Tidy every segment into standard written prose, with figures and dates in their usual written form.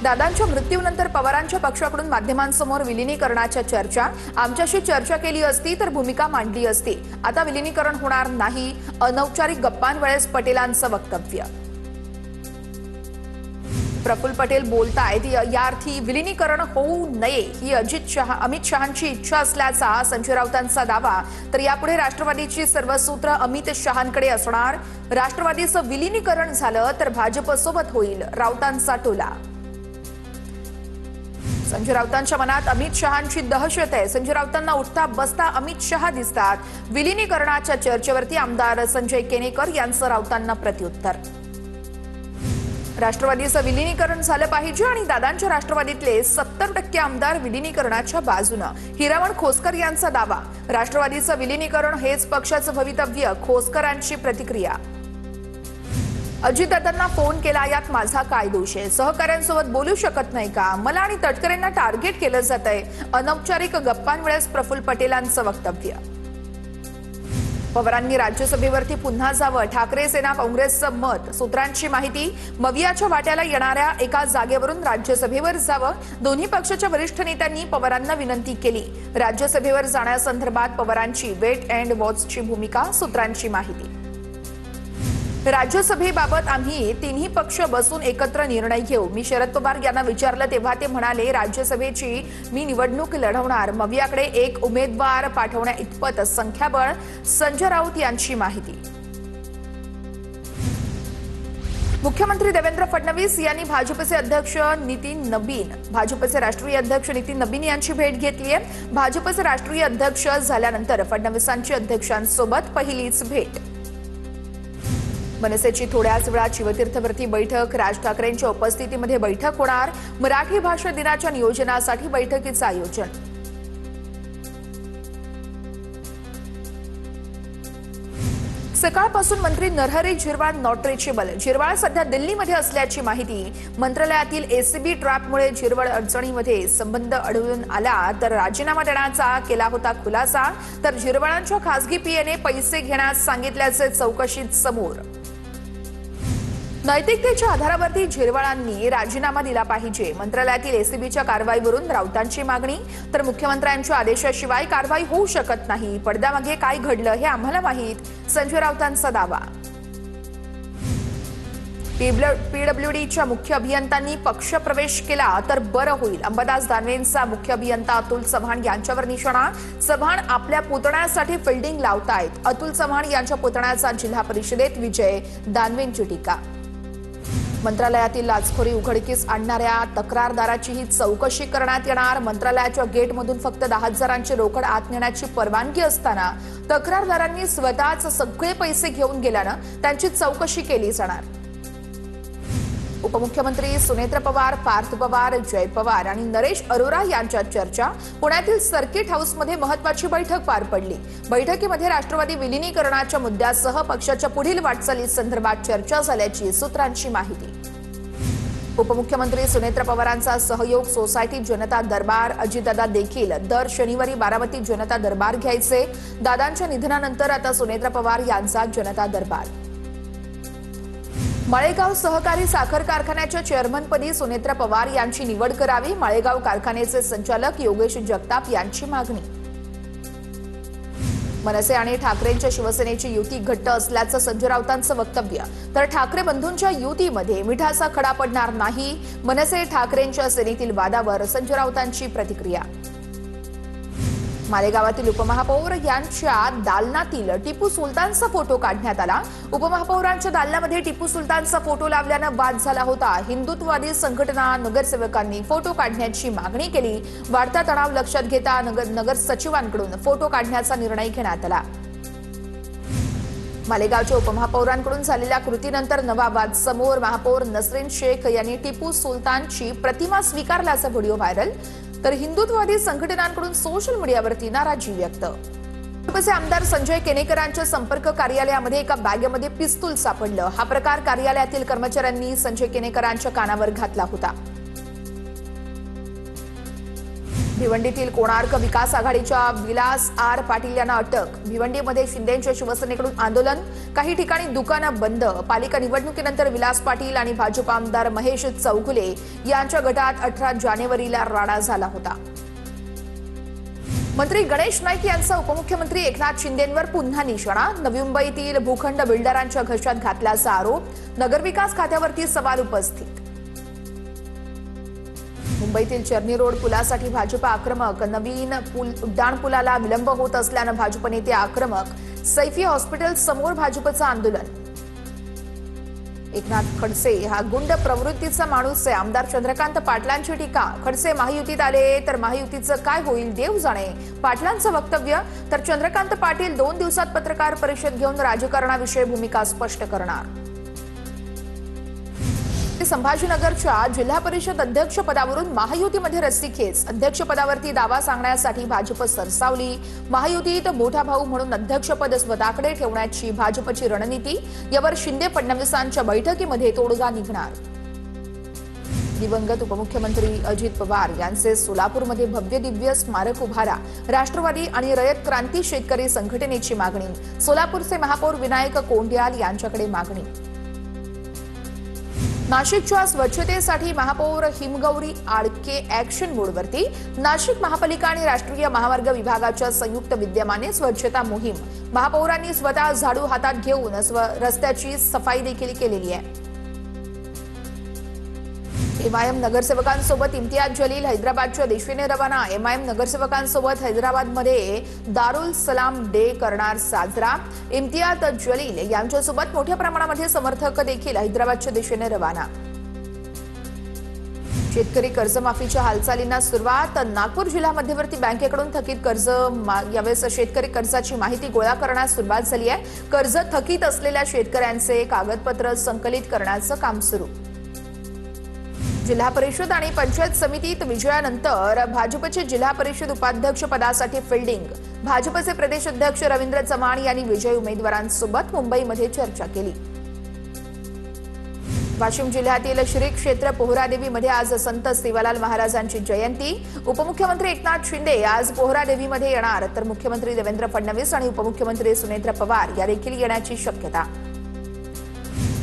दादांच्या मृत्यूनंतर पवारांच्या पक्षाकडून माध्यमांसमोर विलीनीकरणाच्या चर्चा, आमच्याशी चर्चा केली असती तर भूमिका मांडली असती, आता विलीनीकरण होणार नाही, अनौपचारिक गप्पांवेळेस पटेलांचं वक्तव्य। प्रफुल्ल पटेल बोलतायत या अर्थी विलीनीकरण होऊ नये ही अमित शहांची इच्छा असल्याचा संजय राऊतांचा दावा। तर यापुढे राष्ट्रवादीची सर्व सूत्र अमित शहांकडे असणार, राष्ट्रवादीचं विलीनीकरण झालं तर भाजपसोबत होईल, राऊतांचा टोला। संजय राऊतांच्या मनात अमित शहांची दहशत आहे। संजय राऊतांना उठता बसता अमित शहा दिसतात। विलीनीकरणाच्या चर्चेवरती आमदार संजय केनेकर यांचं राऊतांना प्रत्युत्तर। राष्ट्रवादीचं विलीनीकरण झालं पाहिजे आणि दादांच्या राष्ट्रवादीतले 70% आमदार विलीनीकरणाच्या बाजूनं, हिरामण खोसकर यांचा दावा। राष्ट्रवादीचं विलीनीकरण हेच पक्षाचं भवितव्य, खोसकरांची प्रतिक्रिया। अजितदादांना फोन केला, यात माझा काय दोष आहे? सहकाऱ्यांसोबत बोलू शकत नाही का? मला आणि तटकरेंना टार्गेट केलं जातंय, अनौपचारिक गप्पांवेळेस प्रफुल्ल पटेलांचं वक्तव्य। पवारांनी राज्यसभेवरती पुन्हा जावं, ठाकरे सेना काँग्रेसचं मत। सूत्रांची माहिती, मवियाच्या वाट्याला येणाऱ्या एका जागेवरून राज्यसभेवर जावं, दोन्ही पक्षाच्या वरिष्ठ नेत्यांनी पवारांना विनंती केली। राज्यसभेवर जाण्यासंदर्भात पवारांची वेट अँड वॉचची भूमिका, सूत्रांची माहिती। राज्यसभेबाबत आम्ही तिन्ही पक्ष बसून एकत्र निर्णय घेऊ। मी शरद पवार यांना विचारलं तेव्हा ते म्हणाले, राज्यसभेची मी निवडणूक लढवणार, मवियाकडे एक उमेदवार पाठवण्या इतपत संख्याबळ, संजय राऊत यांची माहिती। मुख्यमंत्री देवेंद्र फडणवीस यांनी भाजपचे अध्यक्ष भाजपचे राष्ट्रीय अध्यक्ष नितीन नबीन यांची भेट घेतली आहे। भाजपचे राष्ट्रीय अध्यक्ष झाल्यानंतर फडणवीसांची अध्यक्षांसोबत पहिलीच भेट। मनसेची थोड्याच वेळात शिवतीर्थवरती बैठक, राज ठाकरेंच्या उपस्थितीमध्ये बैठक होणार। मराठी भाषा दिनाच्या नियोजनासाठी बैठकीचं आयोजन। सकाळपासून मंत्री नरहरी झिरवाळ नॉट रिचेबल। झिरवाळ सध्या दिल्लीमध्ये असल्याची माहिती। मंत्रालयातील एसीबी ट्रॅपमुळे झिरवाळ अडचणीमध्ये संबंध आढळून आला तर राजीनामा देण्याचा केला होता खुलासा। तर झिरवाळांच्या खासगी पीएने पैसे घेण्यास सांगितल्याचे चौकशीत समोर। नैतिकतेच्या आधारावरती झिरवाळांनी राजीनामा दिला पाहिजे, मंत्रालयातील एसीबीच्या कारवाईवरून राऊतांची मागणी। तर मुख्यमंत्र्यांच्या आदेशाशिवाय कारवाई होऊ शकत नाही, पडद्यामागे काय घडलं हे आम्हाला माहीत, संजय राऊतांचा दावा। पीडब्ल्यूडीच्या मुख्य अभियंत्यांनी पक्षप्रवेश केला तर बरं होईल, अंबादास दानवेंचा मुख्य अभियंता अतुल चव्हाण यांच्यावर निशाणा। चव्हाण आपल्या पुतण्यासाठी फिल्डिंग लावतायत, अतुल चव्हाण यांच्या पुतण्याचा जिल्हा परिषदेत विजय, दानवेंची टीका। मंत्रालयातील लाचखोरी उघडकीस आणणाऱ्या तक्रारदाराचीही चौकशी करण्यात येणार। मंत्रालयाच्या गेटमधून फक्त 10,000ची रोकड आत नेण्याची परवानगी असताना तक्रारदारांनी स्वतःच सगळे पैसे घेऊन गेल्यानं त्यांची चौकशी केली जाणार। उपमुख्यमंत्री सुनेत्र पवार, पार्थ पवार, जय पवार आणि नरेश अरोरा यांच्यात चर्चा। पुण्यातील सर्किट हाऊसमध्ये महत्त्वाची बैठक पार पडली। बैठकीमध्ये राष्ट्रवादी विलीनीकरणाच्या मुद्द्यासह पक्षाच्या पुढील वाटचालीसंदर्भात चर्चा झाल्याची सूत्रांची माहिती। उपमुख्यमंत्री सुनेत्र पवारांचा सहयोग सोसायटी जनता दरबार। अजितदादा देखील दर शनिवारी बारामती जनता दरबार घ्यायचे। दादांच्या निधनानंतर आता सुनेत्र पवार यांचा जनता दरबार। माळेगाव सहकारी साखर कारखान्याच्या चेअरमनपदी सुनेत्र पवार यांची निवड करावी, माळेगाव कारखान्याचे संचालक योगेश जगताप यांची मागणी। मनसे आणि ठाकरेंच्या शिवसेनेची युती घट्ट असल्याचं संजय राऊतांचं वक्तव्य। तर ठाकरे बंधूंच्या युतीमध्ये मिठाचा खडा पडणार नाही, मनसे ठाकरेंच्या सेनेतील वादावर संजय राऊतांची प्रतिक्रिया। मालेगावातील उपमहापौर यांच्या दालनातील टिपू सुलतानचा फोटो काढण्यात आला। उपमहापौरांच्या दालनामध्ये टिपू सुलतानचा फोटो लावल्यानं वाद झाला होता। हिंदुत्ववादी संघटना, नगरसेवकांनी फोटो काढण्याची मागणी केली। वाढता तणाव लक्षात घेता नगर सचिवांकडून फोटो काढण्याचा निर्णय घेण्यात आला। मालेगावच्या उपमहापौरांकडून झालेल्या कृतीनंतर नवा वाद समोर। महापौर नसरीन शेख यांनी टिपू सुलतानची प्रतिमा स्वीकारल्याचा व्हिडिओ व्हायरल। तर हिंदुत्ववादी संघटनांकडून सोशल मीडियावरती नाराजी व्यक्त। भाजपचे आमदार संजय केनेकरांच्या संपर्क कार्यालयामध्ये एका बॅगेमध्ये पिस्तूल सापडलं। हा प्रकार कार्यालयातील कर्मचाऱ्यांनी संजय केनेकरांच्या कानावर घातला होता। भिवंडीतील कोणार्क विकास आघाडीच्या विलास आर पाटील यांना अटक। भिवंडीमध्ये शिंदेच्या शिवसेनेकडून आंदोलन, काही ठिकाणी दुकानं बंद। पालिका निवडणुकीनंतर विलास पाटील आणि भाजप आमदार महेश चौगुले यांच्या गटात 18 जानेवारीला राडा झाला होता। मंत्री गणेश नाईक यांचा उपमुख्यमंत्री एकनाथ शिंदेंवर पुन्हा निशाणा। नवी मुंबईतील भूखंड बिल्डरांच्या घशात घातल्याचा आरोप, नगरविकास खात्यावरती सवाल उपस्थित। मुंबईतील चर्नी रोड पुलासाठी भाजप आक्रमक, नवीन उड्डाणपुलाला विलंब होत असल्यानं भाजप नेते आक्रमक। सैफी हॉस्पिटल समोर भाजपचं आंदोलन। एकनाथ खडसे हा गुंड प्रवृत्तीचा माणूस आहे। आमदार चंद्रकांत पाटलांची टीका, खडसे महायुतीत आले तर महायुतीचं काय होईल देव जाणे, पाटलांचं वक्तव्य। तर चंद्रकांत पाटील 2 दिवसात पत्रकार परिषद घेऊन राजकारणाविषयी भूमिका स्पष्ट करणार। संभाजीनगरच्या जिल्हा परिषद अध्यक्षपदावरून महायुतीमध्ये रस्सीखेच। अध्यक्षपदावरती दावा सांगण्यासाठी भाजप सरसावली। महायुतीत मोठा भाऊ म्हणून अध्यक्षपद स्वतःकडे ठेवण्याची भाजपची रणनीती। यावर शिंदे फडणवीसांच्या बैठकीमध्ये तोडगा निघणार। दिवंगत उपमुख्यमंत्री अजित पवार यांचे सोलापूरमध्ये भव्य दिव्य स्मारक उभारा। राष्ट्रवादी आणि रयत क्रांती शेतकरी संघटनेची मागणी। सोलापूरचे महापौर विनायक कोंडियाल यांच्याकडे मागणी। नाशिकच्या स्वच्छतेसाठी महापौर हिमगौरी आडके ऍक्शन मोडवरती। नाशिक महापालिका आणि राष्ट्रीय महामार्ग विभागाच्या संयुक्त विद्यमाने स्वच्छता मोहीम। महापौरांनी स्वतः झाडू हातात घेऊन रस्त्याची सफाई देखील केलेली आहे। एमआयएम नगरसेवकांसोबत इम्तियाज जलील हैदराबादच्या दिशेने रवाना। एमआयएम नगरसेवकांसोबत हैदराबादमध्ये दारुल सलाम डे करणार साजरा। इम्तियाज जलील यांच्यासोबत मोठ्या प्रमाणामध्ये समर्थक देखील हैदराबादच्या दिशेने रवाना। शेतकरी कर्जमाफीच्या हालचालींना सुरुवात। नागपूर जिल्हा मध्यवर्ती बँकेकडून थकीत कर्ज यावेळेस शेतकरी कर्जाची माहिती गोळा करण्यास सुरुवात झाली आहे। कर्ज थकीत असलेल्या शेतकऱ्यांचे कागदपत्र संकलित करण्याचं काम सुरू। जिल्हा परिषद आणि पंचायत समितीत विजयानंतर भाजपचे जिल्हा परिषद उपाध्यक्ष पदासाठी फिल्डिंग। भाजपचे प्रदेश अध्यक्ष रवींद्र चव्हाण यांनी विजयी उमेदवारांसोबत मुंबईमध्ये चर्चा केली। वाशिम जिल्ह्यातील श्री क्षेत्र पोहरादेवीमध्ये आज संत सेवालाल महाराजांची जयंती। उपमुख्यमंत्री एकनाथ शिंदे आज पोहरादेवीमध्ये येणार, तर मुख्यमंत्री देवेंद्र फडणवीस आणि उपमुख्यमंत्री सुनेत्र पवार या देखील येण्याची शक्यता।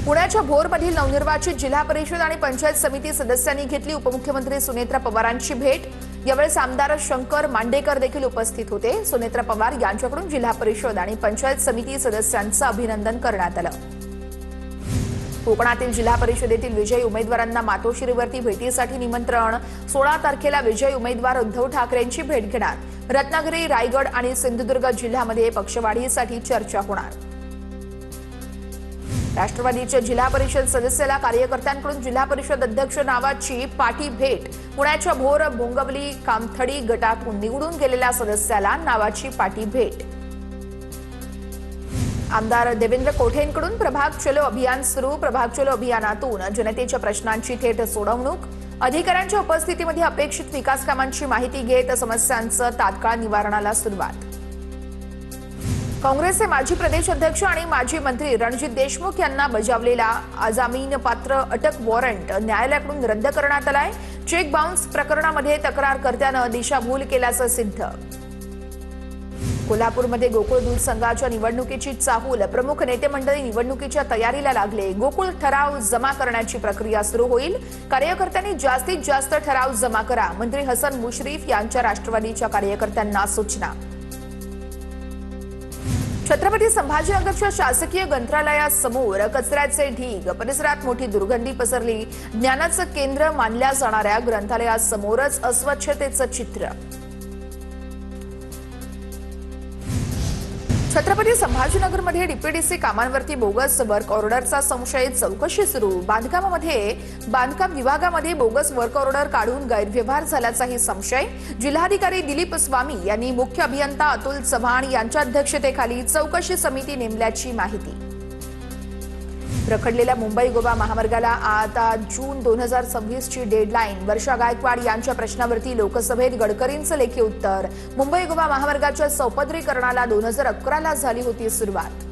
पुण्याच्या भोरमधील नवनिर्वाचित जिल्हा परिषद आणि पंचायत समिती सदस्यांनी घेतली उपमुख्यमंत्री सुनेत्र पवारांची भेट। यावेळी आमदार शंकर मांडेकर देखील उपस्थित होते। सुनेत्र पवार यांच्याकडून जिल्हा परिषद आणि पंचायत समिती सदस्यांचं अभिनंदन करण्यात आलं। कोकणातील जिल्हा परिषदेतील विजयी उमेदवारांना मातोश्रीवरती भेटीसाठी निमंत्रण। 16 तारखेला विजयी उमेदवार उद्धव ठाकरेंची भेट घेणार। रत्नागिरी, रायगड आणि सिंधुदुर्ग जिल्ह्यामध्ये पक्षवाढीसाठी चर्चा होणार। राष्ट्रवादीच्या जिल्हा परिषद सदस्याला कार्यकर्त्यांकडून जिल्हा परिषद अध्यक्ष नावाची पाठी भेट। पुण्याच्या भोर बोंगवली कामथडी गटातून निवडून गेलेल्या सदस्याला नावाची पाठी भेट। आमदार देवेंद्र कोठेंकडून प्रभाग चलो अभियान सुरू। प्रभाग चलो अभियानातून जनतेच्या प्रश्नांची थेट सोडवणूक। अधिकाऱ्यांच्या उपस्थितीमध्ये अपेक्षित विकास कामांची माहिती घेत समस्यांचं तात्काळ निवारणाला सुरुवात। काँग्रेसचे माजी प्रदेश अध्यक्ष आणि माजी मंत्री रणजित देशमुख यांना बजावलेला अजामीनपात्र अटक वॉरंट न्यायालयाकडून रद्द करण्यात आलाय। चेक बाउन्स प्रकरणामध्ये तक्रारकर्त्यानं दिशाभूल केल्याचं सिद्ध। कोल्हापूरमध्ये गोकुळ दूध संघाच्या निवडणुकीची चाहूल। प्रमुख नेते मंडळी निवडणुकीच्या तयारीला लागले। गोकुळ ठराव जमा करण्याची प्रक्रिया सुरू होईल। कार्यकर्त्यांनी जास्तीत जास्त ठराव जमा करा, मंत्री हसन मुश्रीफ यांच्या राष्ट्रवादीच्या कार्यकर्त्यांना सूचना। छत्रपती संभाजीनगरच्या शासकीय ग्रंथालयासमोर कचऱ्याचे ढीग। परिसरात मोठी दुर्गंधी पसरली। ज्ञानाचं केंद्र मानल्या जाणाऱ्या ग्रंथालयासमोरच अस्वच्छतेचं चित्र। छत्रपती संभाजीनगरमध्ये डीपीडीसी कामांवरती बोगस वर्क ऑर्डरचा संशय, चौकशी सुरू। बांधकाम विभागामध्ये बोगस वर्क ऑर्डर काढून गैरव्यवहार झाल्याचाही संशय। जिल्हाधिकारी दिलीप स्वामी यांनी मुख्य अभियंता अतुल चव्हाण यांच्या अध्यक्षतेखाली चौकशी समिती नेमल्याची माहिती। रखडलेल्या मुंबई गोवा महामार्गाला आता जून 2026 ची डेडलाईन। वर्षा गायकवाड यांच्या प्रश्नावरती लोकसभेत गडकरींचं लेखी उत्तर। मुंबई गोवा महामार्गाच्या सौपदरीकरणाला 2011 ला झाली होती सुरुवात।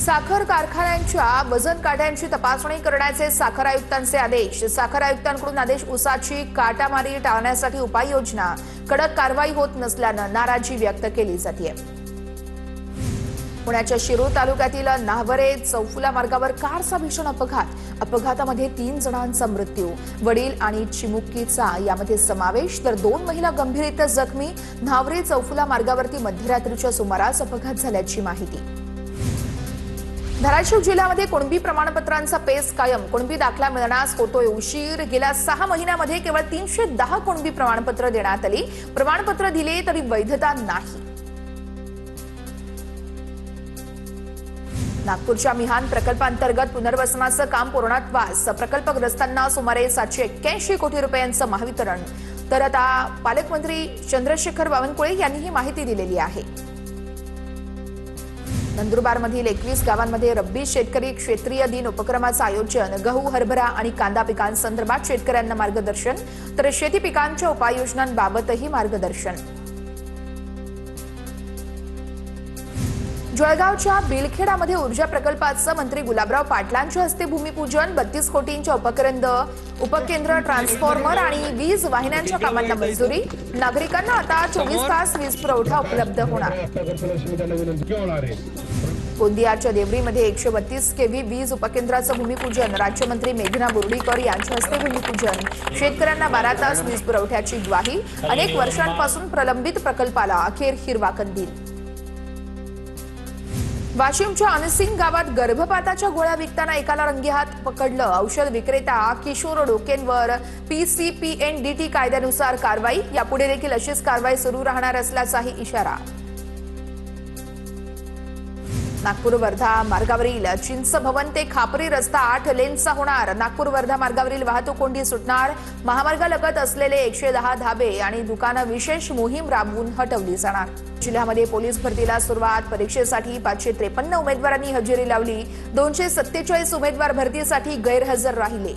साखर कारखान्यांच्या वजन काट्यांची तपासणी करण्याचे साखर आयुक्तांचे आदेश. साखर आयुक्तांकडून आदेश. ऊसाची काटामारी टाळण्यासाठी उपाययोजना. कडक कारवाई होत नसल्यानं नाराजी व्यक्त केली जाते. पुण्याच्या शिरूर तालुक्यातील नाहवरे चौफुला मार्गावर कारचा भीषण अपघात. अपघातामध्ये 3 जणांचा मृत्यू, वडील आणि चिमुकीचा यामध्ये समावेश, तर 2 महिला गंभीररीत्या जखमी. नाहवरे चौफुला मार्गावरती मध्यरात्रीच्या सुमारास अपघात झाल्याची माहिती. धाराशिव जिल्ह्यामध्ये कुणबी प्रमाणपत्रांचा पेच कायम. कुणबी दाखला मिळण्यास होतोय उशीर. गेल्या 6 महिन्यामध्ये केवळ 310 कुणबी प्रमाणपत्र देण्यात आली. प्रमाणपत्र दिले तरी वैधता नाही. नागपूरच्या मिहान प्रकल्पांतर्गत पुनर्वसनाचं काम पूर्णत्वास. प्रकल्पग्रस्तांना सुमारे 781 कोटी रुपयांचं महावितरण. तर आता पालकमंत्री चंद्रशेखर बावनकुळे यांनी ही माहिती दिलेली आहे. नंदुरबारमधील 21 गावांमध्ये रब्बी शेतकरी क्षेत्रीय दिन उपक्रमाचं आयोजन. गहू, हरभरा आणि कांदा पिकांसंदर्भात शेतकऱ्यांना मार्गदर्शन, तर शेती पिकांच्या उपाययोजनांबाबतही मार्गदर्शन. जळगावच्या बिलखेडामध्ये ऊर्जा प्रकल्पाचं मंत्री गुलाबराव पाटलांच्या हस्ते भूमिपूजन. 32 कोटींच्या उपकेंद्र, ट्रान्सफॉर्मर आणि वीज वाहिन्यांच्या कामांना मंजुरी. नागरिकांना आता 24 तास वीज पुरवठा उपलब्ध होणार. गोंदियाच्या देवरीमध्ये 132 केव्ही वीज उपकेंद्राचं भूमिपूजन. राज्यमंत्री मेघना बोर्डीकर यांच्या हस्ते भूमिपूजन. शेतकऱ्यांना 12 तास वीज पुरवठ्याची ग्वाही. अनेक वर्षांपासून प्रलंबित प्रकल्पाला अखेर हिरवा कंदील. वाशिमच्या अनसिंग गावात गर्भपाताच्या गोळ्या विकताना एकाला रंगेहात पकडलं. औषध विक्रेता किशोर डोकेंवर PCPNDT कायद्यानुसार कारवाई. यापुढे देखील अशीच कारवाई सुरू राहणार असल्याचाही इशारा. नागपूर वर्धा मार्गावरील चिंच भवन ते खापरी रस्ता 8 लेनचा होणार. नागपूर वर्धा मार्गावरील वाहतूक कोंडी सुटणार. महामार्गालगत असलेले 110 धाबे आणि दुकानं विशेष मोहीम राबवून हटवली जाणार. जिल्ह्यामध्ये पोलीस भरतीला सुरुवात. परीक्षेसाठी 553 उमेदवारांनी हजेरी लावली. 247 उमेदवार भरतीसाठी गैरहजर राहिले.